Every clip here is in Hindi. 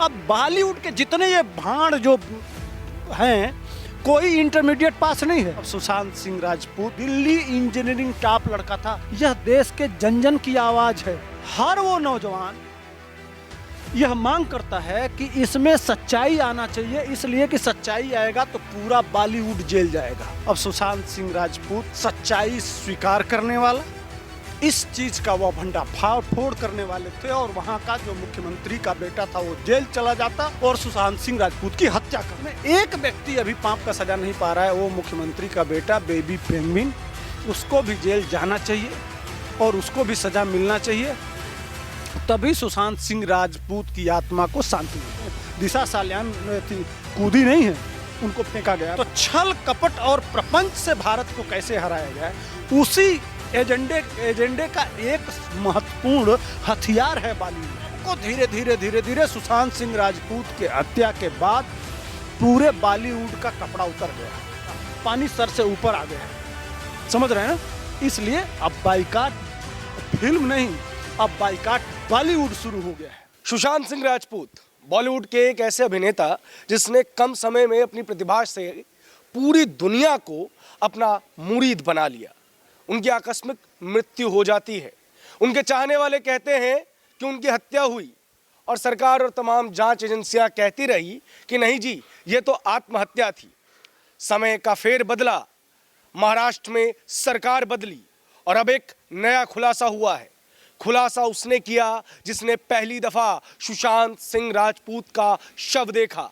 अब बॉलीवुड के जितने ये भांड जो हैं, कोई इंटरमीडिएट पास नहीं है। अब सुशांत सिंह राजपूत दिल्ली इंजीनियरिंग टॉप लड़का था। यह देश के जन जन की आवाज है। हर वो नौजवान यह मांग करता है कि इसमें सच्चाई आना चाहिए, इसलिए कि सच्चाई आएगा तो पूरा बॉलीवुड जेल जाएगा। अब सुशांत सिंह राजपूत सच्चाई स्वीकार करने वाला, इस चीज का वो भंडा फोड़ करने वाले थे और वहां का जो मुख्यमंत्री का बेटा था वो जेल चला जाता और सुशांत सिंह राजपूत की हत्या करने। एक व्यक्ति अभी पाप का सजा नहीं पा रहा है, वो मुख्यमंत्री का बेटा बेबी पेंगुइन, उसको भी जेल जाना चाहिए और उसको भी सजा मिलना चाहिए, तभी सुशांत सिंह राजपूत की आत्मा को शांति मिलेगी। दिशा साल्यान कूदी नहीं है, उनको फेंका गया। तो छल कपट और प्रपंच से भारत को कैसे हराया जाए, उसी एजेंडे का एक महत्वपूर्ण हथियार है बॉलीवुड को। धीरे धीरे सुशांत सिंह राजपूत के हत्या के बाद पूरे बॉलीवुड का कपड़ा उतर गया, पानी सर से ऊपर आ गया, समझ रहे हैं ना। इसलिए अब बाइकाट फिल्म नहीं, अब बाइकाट बॉलीवुड शुरू हो गया है। सुशांत सिंह राजपूत बॉलीवुड के एक ऐसे अभिनेता जिसने कम समय में अपनी प्रतिभा से पूरी दुनिया को अपना मुरीद बना लिया। उनकी आकस्मिक मृत्यु हो जाती है। उनके चाहने वाले कहते हैं कि उनकी हत्या हुई और सरकार और तमाम जांच एजेंसियां कहती रही कि नहीं जी, ये तो आत्महत्या थी। समय का फेर बदला, महाराष्ट्र में सरकार बदली और अब एक नया खुलासा हुआ है। खुलासा उसने किया जिसने पहली दफा सुशांत सिंह राजपूत का शव देखा।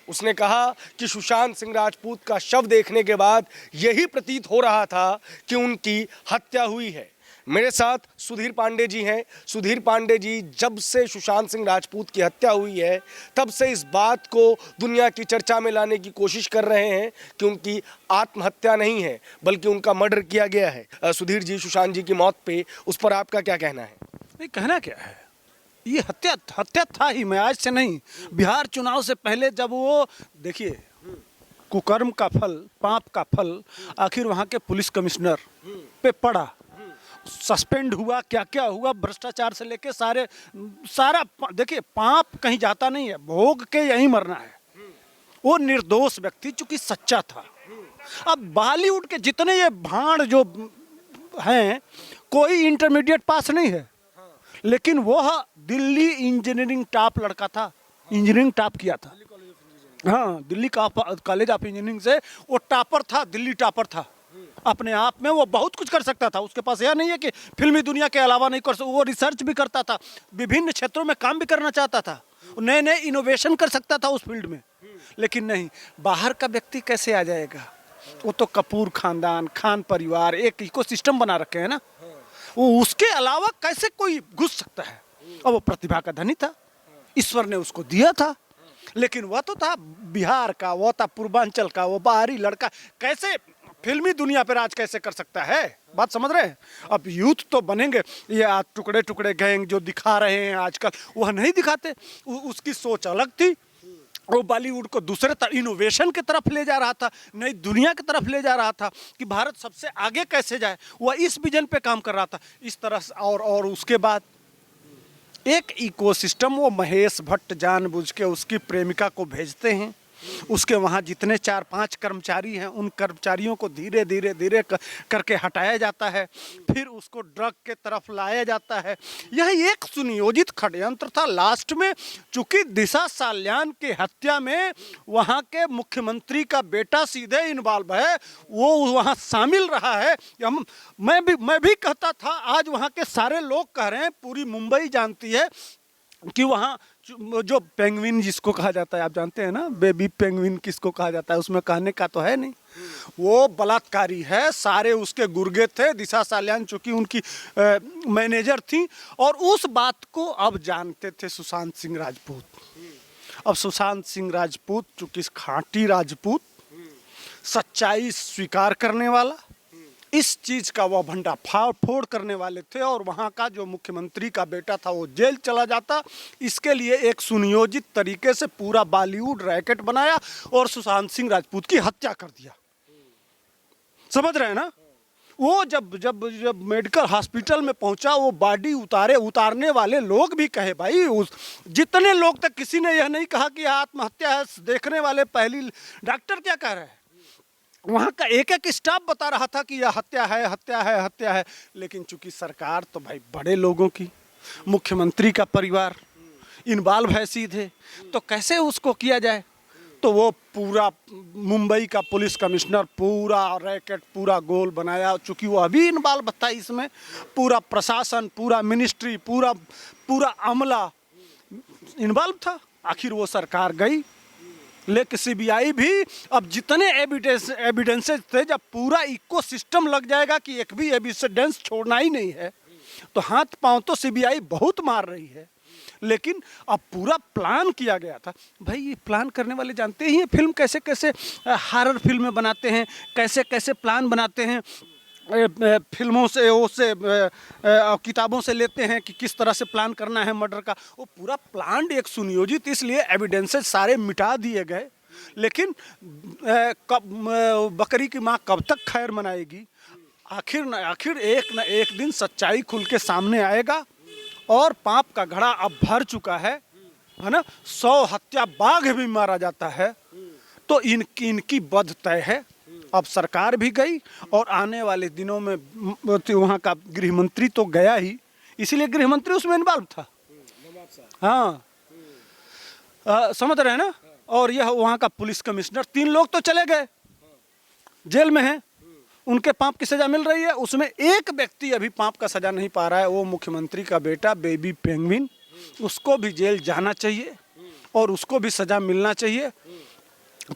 उसने कहा कि सुशांत सिंह राजपूत का शव देखने के बाद यही प्रतीत हो रहा था कि उनकी हत्या हुई है। मेरे साथ सुधीर पांडे जी हैं। सुधीर पांडे जी, जब से सुशांत सिंह राजपूत की हत्या हुई है तब से इस बात को दुनिया की चर्चा में लाने की कोशिश कर रहे हैं कि उनकी आत्महत्या नहीं है बल्कि उनका मर्डर किया गया है। सुधीर जी, सुशांत जी की मौत पे उस पर आपका क्या कहना है? नहीं, कहना क्या है, ये हत्या था ही, मैं आज से नहीं। बिहार चुनाव से पहले जब वो, देखिए, कुकर्म का फल, पाप का फल आखिर वहाँ के पुलिस कमिश्नर पे पड़ा, सस्पेंड हुआ, क्या क्या हुआ, भ्रष्टाचार से लेके सारा देखिए, पाप कहीं जाता नहीं है, भोग के यहीं मरना है। वो निर्दोष व्यक्ति चूंकि सच्चा था। अब बॉलीवुड के जितने ये भांड जो हैं, कोई इंटरमीडिएट पास नहीं है, लेकिन वो दिल्ली इंजीनियरिंग टॉप लड़का था, इंजीनियरिंग टॉप किया था। हाँ, दिल्ली कॉलेज ऑफ इंजीनियरिंग से वो टॉपर था, दिल्ली टॉपर था। अपने आप में वो बहुत कुछ कर सकता था। उसके पास यह नहीं है कि फिल्मी दुनिया के अलावा नहीं कर सकता, वो रिसर्च भी करता था, विभिन्न क्षेत्रों में काम भी करना चाहता था, नए नए इनोवेशन कर सकता था उस फील्ड में। लेकिन नहीं, बाहर का व्यक्ति कैसे आ जाएगा? वो तो कपूर खानदान, खान परिवार, एक इकोसिस्टम बना रखे हैं ना, वो उसके अलावा कैसे कोई घुस सकता है? और वो प्रतिभा का धनी था, ईश्वर ने उसको दिया था, लेकिन वह तो था बिहार का, वो था पूर्वांचल का, वो बाहरी लड़का, कैसे फिल्मी दुनिया पर राज कैसे कर सकता है? बात समझ रहे हैं? अब यूथ तो बनेंगे, ये आज टुकड़े टुकड़े गैंग जो दिखा रहे हैं आजकल, वह नहीं दिखाते। उसकी सोच अलग थी। वो बॉलीवुड को दूसरे तरफ, इनोवेशन की तरफ ले जा रहा था, नई दुनिया की तरफ ले जा रहा था कि भारत सबसे आगे कैसे जाए, वह इस विजन पे काम कर रहा था इस तरह से। और उसके बाद एक इकोसिस्टम, वो महेश भट्ट जानबूझ के उसकी प्रेमिका को भेजते हैं, उसके वहाँ जितने 4-5 कर्मचारी हैं उन कर्मचारियों को धीरे धीरे करके हटाया जाता है, फिर उसको ड्रग के तरफ लाया जाता है। यह एक सुनियोजित षड्यंत्र था। लास्ट में चूंकि दिशा साल्यान की हत्या में वहाँ के मुख्यमंत्री का बेटा सीधे इन्वॉल्व है, वो वहाँ शामिल रहा है। मैं भी कहता था, आज वहाँ के सारे लोग कह रहे हैं, पूरी मुंबई जानती है कि वहाँ जो पेंगुइन जिसको कहा जाता है, आप जानते हैं ना, बेबी पेंगुइन किसको कहा जाता है, उसमें कहने का तो है नहीं, वो बलात्कारी है। सारे उसके गुर्गे थे। दिशा साल्यान चूंकि उनकी मैनेजर थी और उस बात को अब जानते थे सुशांत सिंह राजपूत। अब सुशांत सिंह राजपूत चूंकि खांटी राजपूत, सच्चाई स्वीकार करने वाला, इस चीज का वह भंडा फोड़ करने वाले थे और वहाँ का जो मुख्यमंत्री का बेटा था वो जेल चला जाता। इसके लिए एक सुनियोजित तरीके से पूरा बॉलीवुड रैकेट बनाया और सुशांत सिंह राजपूत की हत्या कर दिया। समझ रहे हैं ना? वो जब जब जब मेडिकल हॉस्पिटल में पहुंचा, वो बॉडी उतारने वाले लोग भी कहे भाई, उस जितने लोग तक किसी ने यह नहीं कहा कि आत्महत्या है। देखने वाले पहली डॉक्टर क्या कह रहे हैं, वहाँ का एक एक स्टाफ बता रहा था कि यह हत्या है, हत्या है, हत्या है। लेकिन चूंकि सरकार तो भाई बड़े लोगों की, मुख्यमंत्री का परिवार इन्वॉल्व है सीधे, तो कैसे उसको किया जाए। तो वो पूरा मुंबई का पुलिस कमिश्नर पूरा रैकेट, पूरा गोल बनाया। चूंकि वो अभी इन्वॉल्व था इसमें, पूरा प्रशासन, पूरा मिनिस्ट्री, पूरा अमला इन्वॉल्व था। आखिर वो सरकार गई, लेकिन सीबीआई भी अब जितने एविडेंसेस थे, जब पूरा इकोसिस्टम लग जाएगा कि एक भी एविडेंस छोड़ना ही नहीं है, तो हाथ पांव तो सीबीआई बहुत मार रही है। लेकिन अब पूरा प्लान किया गया था। भाई ये प्लान करने वाले जानते ही हैं फिल्म कैसे कैसे हॉरर फिल्में बनाते हैं, कैसे कैसे प्लान बनाते हैं, फिल्मों से किताबों से लेते हैं कि किस तरह से प्लान करना है मर्डर का। वो पूरा प्लान एक सुनियोजित, इसलिए एविडेंसेस सारे मिटा दिए गए। लेकिन बकरी की माँ कब तक खैर मनाएगी। आखिर एक न एक दिन सच्चाई खुल के सामने आएगा, और पाप का घड़ा अब भर चुका है ना। 100 हत्या बाघ भी मारा जाता है, तो इनकी बध तय है। अब सरकार भी गई, और आने वाले दिनों में वहाँ का गृह मंत्री तो गया ही, इसीलिए गृह मंत्री उसमें इन्वॉल्व था। हाँ, समझ रहे हैं ना। और यह वहाँ का पुलिस कमिश्नर, 3 लोग तो चले गए, जेल में हैं, उनके पाप की सजा मिल रही है। उसमें एक व्यक्ति अभी पाप का सजा नहीं पा रहा है, वो मुख्यमंत्री का बेटा बेबी पेंगुइन। उसको भी जेल जाना चाहिए और उसको भी सजा मिलना चाहिए,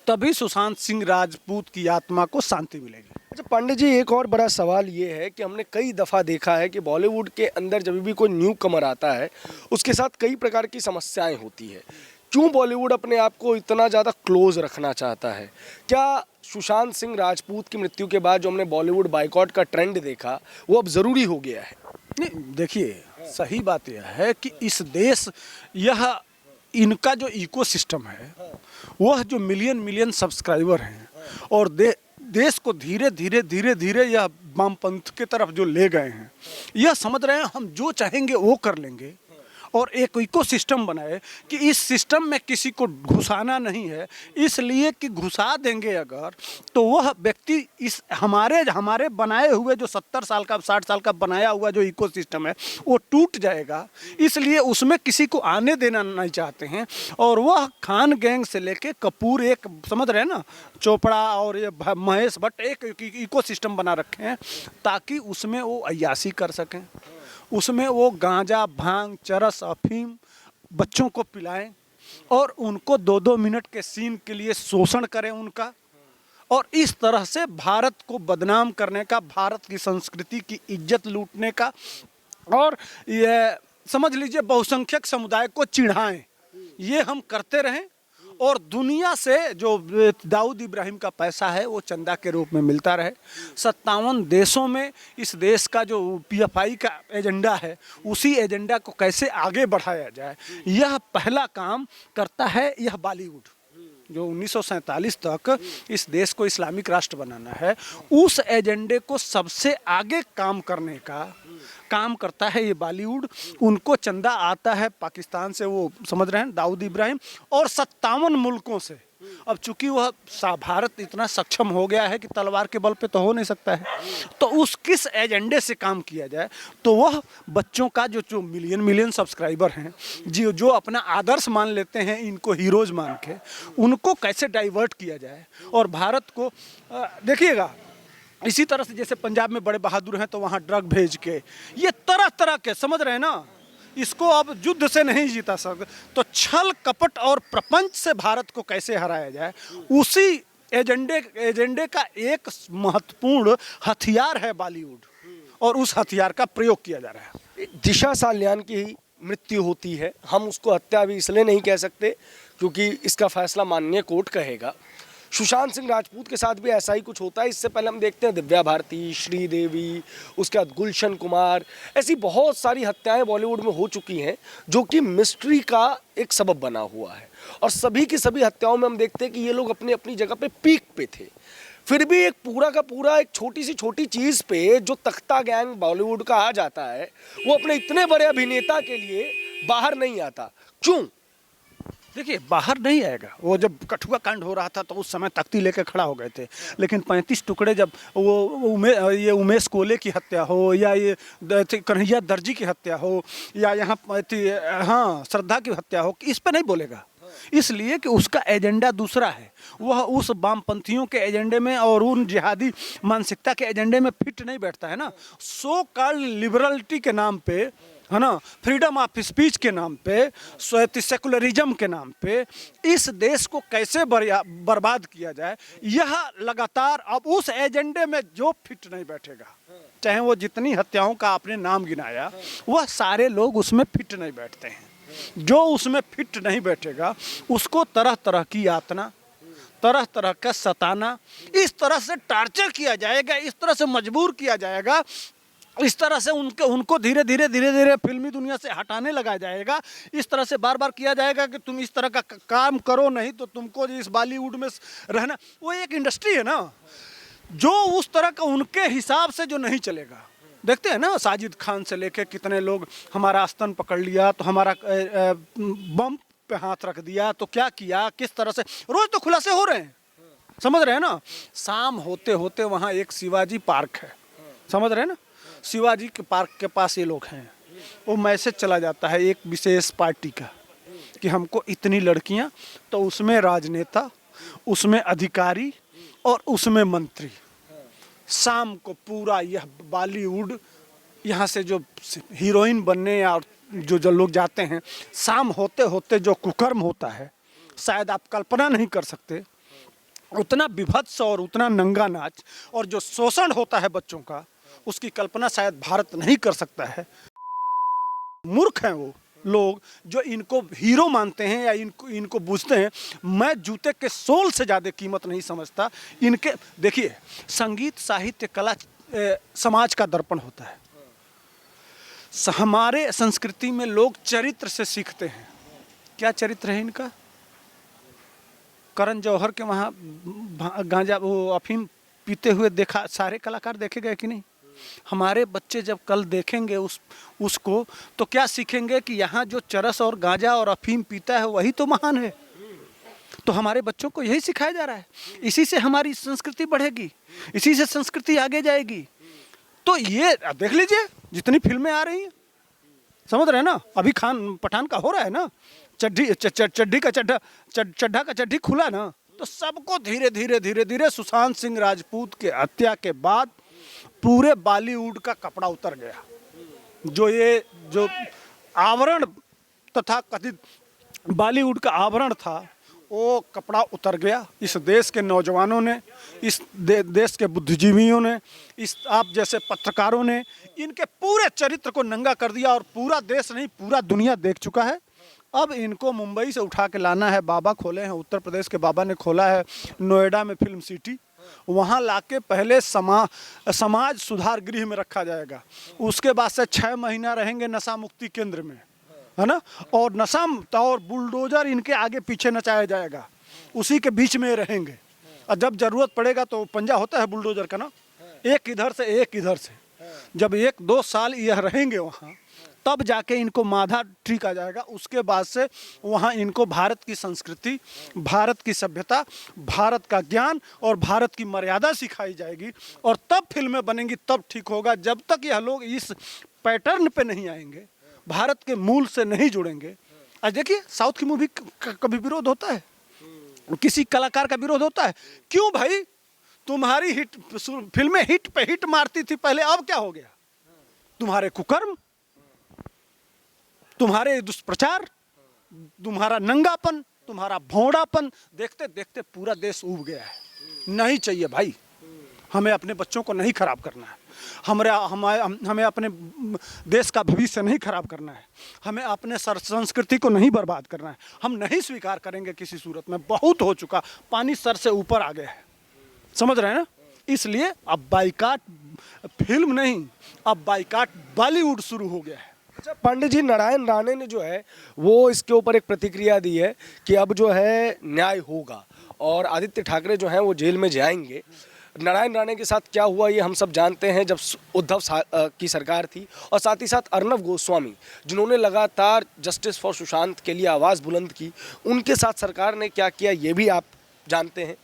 तभी सुशांत सिंह राजपूत की आत्मा को शांति मिलेगी। अच्छा पांडे जी, एक और बड़ा सवाल ये है कि हमने कई दफ़ा देखा है कि बॉलीवुड के अंदर जब भी कोई न्यू कमर आता है, उसके साथ कई प्रकार की समस्याएं होती है। क्यों बॉलीवुड अपने आप को इतना ज़्यादा क्लोज रखना चाहता है? क्या सुशांत सिंह राजपूत की मृत्यु के बाद जो हमने बॉलीवुड बाइकॉट का ट्रेंड देखा, वो अब ज़रूरी हो गया है? नहीं, देखिए, सही बात यह है कि इस देश, यह इनका जो इकोसिस्टम है, वह जो मिलियन सब्सक्राइबर हैं, और देश को धीरे धीरे यह वामपंथ की तरफ जो ले गए हैं, यह समझ रहे हैं हम जो चाहेंगे वो कर लेंगे, और एक इकोसिस्टम बनाए कि इस सिस्टम में किसी को घुसाना नहीं है। इसलिए कि घुसा देंगे अगर, तो वह व्यक्ति इस हमारे बनाए हुए जो 70 साल का 60 साल का बनाया हुआ जो इकोसिस्टम है, वो टूट जाएगा। इसलिए उसमें किसी को आने देना नहीं चाहते हैं। और वह खान गैंग से लेके कपूर, एक समझ रहे हैं ना, चोपड़ा और ये महेश भट्ट, एक इकोसिस्टम बना रखे हैं ताकि उसमें वो अय्याशी कर सकें, उसमें वो गांजा, भांग, चरस, अफीम बच्चों को पिलाएं, और उनको 2-2 मिनट के सीन के लिए शोषण करें उनका, और इस तरह से भारत को बदनाम करने का, भारत की संस्कृति की इज्जत लूटने का, और ये समझ लीजिए बहुसंख्यक समुदाय को चिढ़ाएं। ये हम करते रहें, और दुनिया से जो दाऊद इब्राहिम का पैसा है वो चंदा के रूप में मिलता रहे। 57 देशों में इस देश का जो PFI का एजेंडा है, उसी एजेंडा को कैसे आगे बढ़ाया जाए, यह पहला काम करता है यह बॉलीवुड। जो 1947 तक इस देश को इस्लामिक राष्ट्र बनाना है, उस एजेंडे को सबसे आगे काम करने का काम करता है ये बॉलीवुड। उनको चंदा आता है पाकिस्तान से, वो समझ रहे हैं, दाऊद इब्राहिम, और 57 मुल्कों से। अब चूंकि वह भारत इतना सक्षम हो गया है कि तलवार के बल पे तो हो नहीं सकता है, तो उस किस एजेंडे से काम किया जाए, तो वह बच्चों का जो मिलियन सब्सक्राइबर हैं, जो अपना आदर्श मान लेते हैं, इनको हीरोज मान के, उनको कैसे डाइवर्ट किया जाए। और भारत को देखिएगा, इसी तरह से जैसे पंजाब में बड़े बहादुर हैं तो वहाँ ड्रग भेज के, ये तरह के, समझ रहे हैं ना, इसको अब युद्ध से नहीं जीता सकते, तो छल कपट और प्रपंच से भारत को कैसे हराया जाए, उसी एजेंडे का एक महत्वपूर्ण हथियार है बॉलीवुड, और उस हथियार का प्रयोग किया जा रहा है। दिशा सालियान की मृत्यु होती है, हम उसको हत्या भी इसलिए नहीं कह सकते क्योंकि इसका फैसला माननीय कोर्ट कहेगा। सुशांत सिंह राजपूत के साथ भी ऐसा ही कुछ होता है। इससे पहले हम देखते हैं दिव्या भारती, श्रीदेवी, उसके बाद गुलशन कुमार, ऐसी बहुत सारी हत्याएं बॉलीवुड में हो चुकी हैं जो कि मिस्ट्री का एक सबब बना हुआ है। और सभी की सभी हत्याओं में हम देखते हैं कि ये लोग अपनी अपनी जगह पे पीक पे थे। फिर भी एक पूरा का पूरा एक छोटी सी छोटी चीज पे जो तख्ता गैंग बॉलीवुड का आ जाता है, वो अपने इतने बड़े अभिनेता के लिए बाहर नहीं आता, क्यों? देखिए, बाहर नहीं आएगा। वो जब कठुआ कांड हो रहा था तो उस समय तख्ती लेके खड़ा हो गए थे, लेकिन 35 टुकड़े जब ये उमेश कोले की हत्या हो, या ये कन्हैया दर्जी की हत्या हो, या यहाँ हाँ श्रद्धा की हत्या हो, इस पे नहीं बोलेगा। इसलिए कि उसका एजेंडा दूसरा है, वह उस वामपंथियों के एजेंडे में और उन जिहादी मानसिकता के एजेंडे में फिट नहीं बैठता है ना। सो कॉल्ड लिबरलिटी के नाम पे, है ना, फ्रीडम ऑफ स्पीच के नाम पे, सेकुलरिज्म के नाम पे इस देश को कैसे बर्बाद किया जाए, यह लगातार अब उस एजेंडे में जो फिट नहीं बैठेगा, चाहे वो जितनी हत्याओं का आपने नाम गिनाया, वह सारे लोग उसमें फिट नहीं बैठते हैं। जो उसमें फिट नहीं बैठेगा उसको तरह तरह की यातना, तरह तरह का सताना, इस तरह से टार्चर किया जाएगा, इस तरह से मजबूर किया जाएगा, इस तरह से उनको धीरे धीरे फिल्मी दुनिया से हटाने लगा जाएगा, इस तरह से बार बार किया जाएगा कि तुम इस तरह का काम करो, नहीं तो तुमको इस बॉलीवुड में रहना। वो एक इंडस्ट्री है ना, जो उस तरह का उनके हिसाब से जो नहीं चलेगा। देखते हैं ना, साजिद खान से लेके कितने लोग, हमारा आस्तन पकड़ लिया तो हमारा बम पे हाथ रख दिया तो क्या किया, किस तरह से रोज तो खुलासे हो रहे हैं, समझ रहे हैं ना। शाम होते होते वहाँ एक शिवाजी पार्क है, समझ रहे हैं ना, शिवाजी के पार्क के पास ये लोग हैं, वो मैसेज चला जाता है एक विशेष पार्टी का कि हमको इतनी लड़कियां, तो उसमें राजनेता, उसमें अधिकारी और उसमें मंत्री। शाम को पूरा यह बॉलीवुड, यहाँ से जो हीरोइन बनने या जो लोग जाते हैं, शाम होते होते जो कुकर्म होता है, शायद आप कल्पना नहीं कर सकते। उतना विभत्स और उतना नंगा नाच और जो शोषण होता है बच्चों का, उसकी कल्पना शायद भारत नहीं कर सकता है। मूर्ख हैं वो लोग जो इनको हीरो मानते हैं या इनको पूछते हैं। मैं जूते के सोल से ज़्यादा कीमत नहीं समझता इनके। देखिए, संगीत, साहित्य, कला समाज का दर्पण होता है। हमारे संस्कृति में लोग चरित्र से सीखते हैं। क्या चरित्र है इनका? करण जौहर के वहाँ गांजा वो अफीम पीते हुए देखा, सारे कलाकार देखे गए कि नहीं? हमारे बच्चे जब कल देखेंगे उसको तो क्या सीखेंगे कि यहाँ जो चरस और गांजा और अफीम पीता है वही तो महान है। तो हमारे बच्चों को यही सिखाया जा रहा है। इसी से हमारी संस्कृति बढ़ेगी, इसी से संस्कृति आगे जाएगी। तो ये देख लीजिए जितनी फिल्में आ रही हैं, समझ रहे हैं ना। अभी पठान का हो रहा है ना, चड्ढा का चड्ढी खुला ना, तो सबको धीरे धीरे सुशांत सिंह राजपूत के हत्या के बाद पूरे बॉलीवुड का कपड़ा उतर गया। जो आवरण तथा कथित बॉलीवुड का आवरण था, वो कपड़ा उतर गया। इस देश के नौजवानों ने, इस देश के बुद्धिजीवियों ने, इस आप जैसे पत्रकारों ने इनके पूरे चरित्र को नंगा कर दिया और पूरा देश नहीं पूरा दुनिया देख चुका है। अब इनको मुंबई से उठा के लाना है। बाबा खोले हैं, उत्तर प्रदेश के बाबा ने खोला है नोएडा में फिल्म सिटी। वहाँ लाके पहले समाज सुधार गृह में रखा जाएगा। उसके बाद से 6 महीना रहेंगे नशा मुक्ति केंद्र में, है ना। और नशा और बुलडोजर इनके आगे पीछे नचाया जाएगा, उसी के बीच में रहेंगे। और जब जरूरत पड़ेगा तो पंजा होता है बुलडोजर का ना, एक इधर से एक इधर से। जब 1-2 साल यह रहेंगे वहाँ, तब जाके इनको माधा ठीक आ जाएगा। उसके बाद से वहाँ इनको भारत की संस्कृति, भारत की सभ्यता, भारत का ज्ञान और भारत की मर्यादा सिखाई जाएगी और तब फिल्में बनेंगी, तब ठीक होगा। जब तक यह लोग इस पैटर्न पे नहीं आएंगे, भारत के मूल से नहीं जुड़ेंगे। आज देखिए, साउथ की मूवी कभी विरोध होता है? किसी कलाकार का विरोध होता है? क्यों भाई? तुम्हारी हिट फिल्में हिट पे हिट मारती थी पहले, अब क्या हो गया? तुम्हारे कुकर्म, तुम्हारे दुष्प्रचार, तुम्हारा नंगापन, तुम्हारा भोंडापन देखते देखते पूरा देश उब गया है। नहीं चाहिए भाई, हमें अपने बच्चों को नहीं खराब करना है। हमें अपने देश का भविष्य नहीं खराब करना है। हमें अपने संस्कृति को नहीं बर्बाद करना है। हम नहीं स्वीकार करेंगे किसी सूरत में। बहुत हो चुका, पानी सर से ऊपर आ गया है, समझ रहे हैं ना। इसलिए अब बाइकाट फिल्म नहीं, अब बाइकाट बॉलीवुड शुरू हो गया है। अच्छा, पंडित जी, नारायण राणे ने जो है वो इसके ऊपर एक प्रतिक्रिया दी है कि अब जो है न्याय होगा और आदित्य ठाकरे जो हैं वो जेल में जाएंगे। नारायण राणे के साथ क्या हुआ ये हम सब जानते हैं, जब उद्धव की सरकार थी, और साथ ही साथ अर्नब गोस्वामी जिन्होंने लगातार जस्टिस फॉर सुशांत के लिए आवाज़ बुलंद की, उनके साथ सरकार ने क्या किया ये भी आप जानते हैं।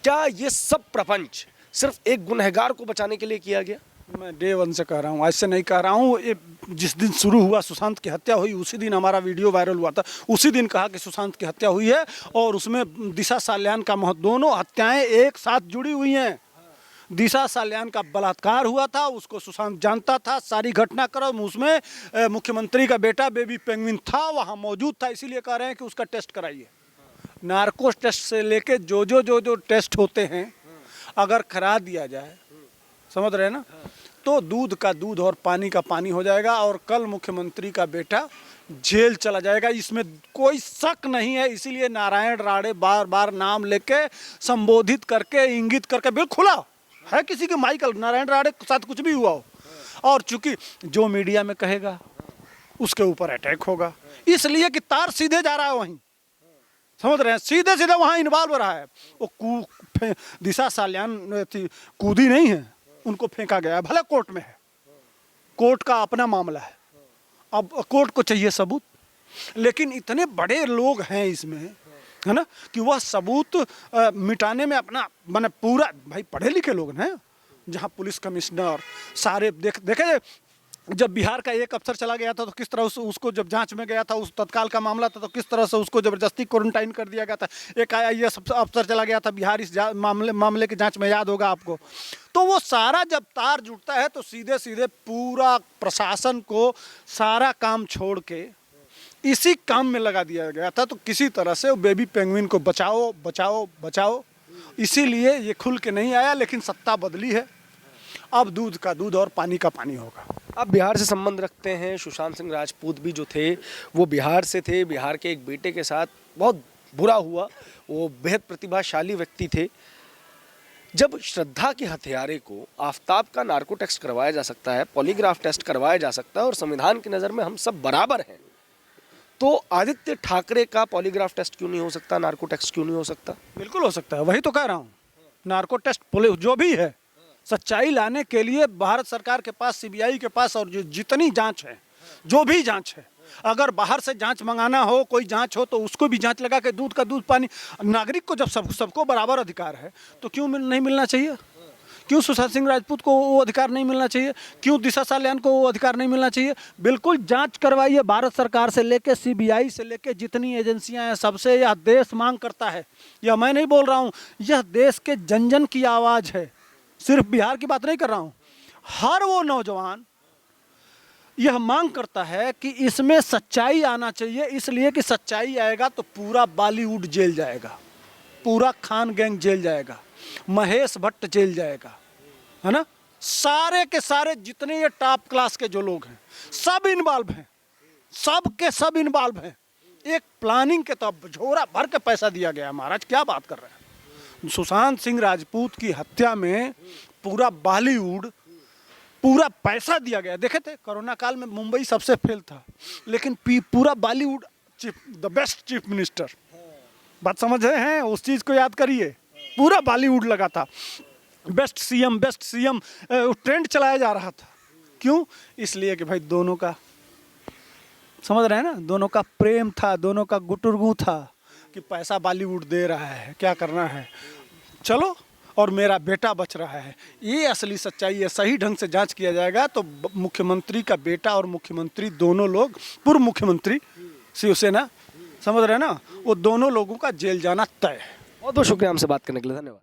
क्या ये सब प्रपंच सिर्फ एक गुनहगार को बचाने के लिए किया गया? मैं डे वन से कह रहा हूँ, आज से नहीं कह रहा हूँ। ये जिस दिन शुरू हुआ, सुशांत की हत्या हुई, उसी दिन हमारा वीडियो वायरल हुआ था। उसी दिन कहा कि सुशांत की हत्या हुई है और उसमें दिशा साल्यान का महत्व, दोनों हत्याएं एक साथ जुड़ी हुई हैं। दिशा साल्यान का बलात्कार हुआ था, उसको सुशांत जानता था, सारी घटनाक्रम उसमें मुख्यमंत्री का बेटा बेबी पेंगुइन था, वहाँ मौजूद था, इसीलिए कह रहे हैं कि उसका टेस्ट कराइए। नार्कोस टेस्ट से लेके जो टेस्ट होते हैं, अगर करा दिया जाए, समझ रहे हैं ना, तो दूध का दूध और पानी का पानी हो जाएगा और कल मुख्यमंत्री का बेटा जेल चला जाएगा, इसमें कोई शक नहीं है। इसीलिए नारायण राणे बार बार नाम लेके संबोधित करके इंगित करके, बिल्कुल खुला है, किसी के माइकल नारायण राणे के साथ कुछ भी हुआ हो, और चूंकि जो मीडिया में कहेगा उसके ऊपर अटैक होगा, इसलिए कि तार सीधे जा रहा है वहीं, समझ रहे हैं, सीधे सीधे वहाँ इन्वॉल्व रहा है। वो दिशा साल्यान थी, कूदी नहीं है, उनको फेंका गया है, भले कोर्ट में है, कोर्ट का अपना मामला है, अब कोर्ट को चाहिए सबूत, लेकिन इतने बड़े लोग हैं इसमें, है ना, कि वह सबूत मिटाने में अपना माने पूरा, भाई पढ़े लिखे लोग हैं, जहाँ पुलिस कमिश्नर सारे देखे जब बिहार का एक अफसर चला गया था तो किस तरह उसको जब जांच में गया था, उस तत्काल का मामला था, तो किस तरह से उसको ज़बरदस्ती क्वारंटाइन कर दिया गया था। एक IAS अफसर चला गया था बिहार इस मामले की जांच में, याद होगा आपको। तो वो सारा जब तार जुड़ता है तो सीधे सीधे पूरा प्रशासन को सारा काम छोड़ के इसी काम में लगा दिया गया था। तो किसी तरह से वो बेबी पेंगुइन को बचाओ बचाओ बचाओ, इसीलिए ये खुल के नहीं आया, लेकिन सत्ता बदली है, अब दूध का दूध और पानी का पानी होगा। आप बिहार से संबंध रखते हैं, सुशांत सिंह राजपूत भी जो थे वो बिहार से थे, बिहार के एक बेटे के साथ बहुत बुरा हुआ, वो बेहद प्रतिभाशाली व्यक्ति थे। जब श्रद्धा के हत्यारे को आफताब का नार्को टेस्ट करवाया जा सकता है, पॉलीग्राफ टेस्ट करवाया जा सकता है, और संविधान की नज़र में हम सब बराबर हैं, तो आदित्य ठाकरे का पॉलीग्राफ टेस्ट क्यों नहीं हो सकता, नार्को टेस्ट क्यों नहीं हो सकता? बिल्कुल हो सकता है, वही तो कह रहा हूँ। नार्को टेस्ट जो भी है, सच्चाई लाने के लिए भारत सरकार के पास, CBI के पास, और जो जितनी जांच है, जो भी जांच है, अगर बाहर से जांच मंगाना हो, कोई जांच हो, तो उसको भी जांच लगा के दूध का दूध पानी, नागरिक को जब सबको बराबर अधिकार है तो क्यों नहीं मिलना चाहिए? क्यों सुशांत सिंह राजपूत को वो अधिकार नहीं मिलना चाहिए? क्यों दिशा साल्यान को वो अधिकार नहीं मिलना चाहिए? बिल्कुल जांच करवाइए, भारत सरकार से लेके CBI से लेके जितनी एजेंसियां हैं, सबसे। यह देश मांग करता है, यह मैं नहीं बोल रहा हूँ, यह देश के जन जन की आवाज़ है, सिर्फ बिहार की बात नहीं कर रहा हूँ। हर वो नौजवान यह मांग करता है कि इसमें सच्चाई आना चाहिए, इसलिए कि सच्चाई आएगा तो पूरा बॉलीवुड जेल जाएगा, पूरा खान गैंग जेल जाएगा, महेश भट्ट जेल जाएगा, है ना, सारे के सारे जितने ये टॉप क्लास के जो लोग हैं सब इन्वॉल्व हैं, सब के सब इन्वॉल्व हैं। एक प्लानिंग के तो झोरा भर के पैसा दिया गया। महाराज क्या बात कर रहे हैं? सुशांत सिंह राजपूत की हत्या में पूरा बॉलीवुड, पूरा पैसा दिया गया। देखे थे कोरोना काल में मुंबई सबसे फेल था, लेकिन पूरा Bollywood the best chief minister, बात समझ रहे हैं? उस चीज़ को याद करिए, पूरा बॉलीवुड लगा था, बेस्ट सीएम ट्रेंड चलाया जा रहा था। क्यों? इसलिए कि भाई दोनों का, समझ रहे हैं ना, दोनों का प्रेम था, दोनों का गुटुरगू था कि पैसा बॉलीवुड दे रहा है, क्या करना है, चलो, और मेरा बेटा बच रहा है। ये असली सच्चाई है। सही ढंग से जांच किया जाएगा तो मुख्यमंत्री का बेटा और मुख्यमंत्री दोनों लोग, पूर्व मुख्यमंत्री शिवसेना, समझ रहे हैं ना, वो दोनों लोगों का जेल जाना तय है। बहुत बहुत शुक्रिया हमसे बात करने के लिए, धन्यवाद।